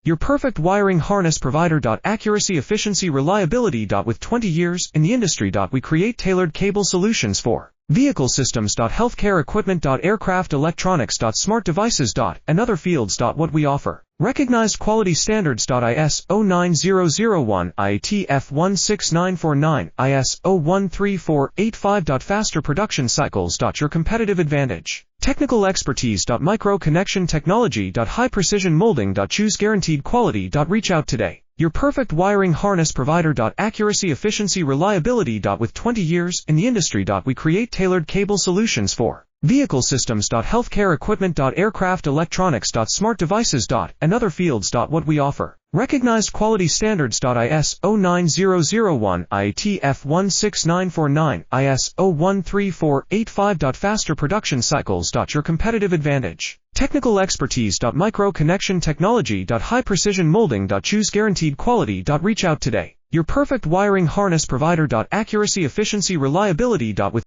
Your perfect wiring harness provider. Accuracy, efficiency, reliability. With 20 years in the industry. We create tailored cable solutions for vehicle systems. Healthcare equipment. Aircraft electronics. Smart devices. And other fields. What we offer. Recognized quality standards. ISO 9001, IATF 16949, ISO 13485. Faster production cycles. Your competitive advantage. Technical expertise. Micro connection technology. High precision molding. Choose guaranteed quality. Reach out today. Your perfect wiring harness provider. Accuracy, efficiency, reliability. With 20 years in the industry. We create tailored cable solutions for vehicle systems. Healthcare equipment. Aircraft electronics. Smart devices. And other fields. What we offer. Recognized quality standards. ISO 9001, IATF 16949, ISO 13485. Faster production cycles. Your competitive advantage. Technical expertise. Micro connection technology. High precision molding. Choose guaranteed quality. Reach out today. Your perfect wiring harness provider. Accuracy, efficiency, reliability. With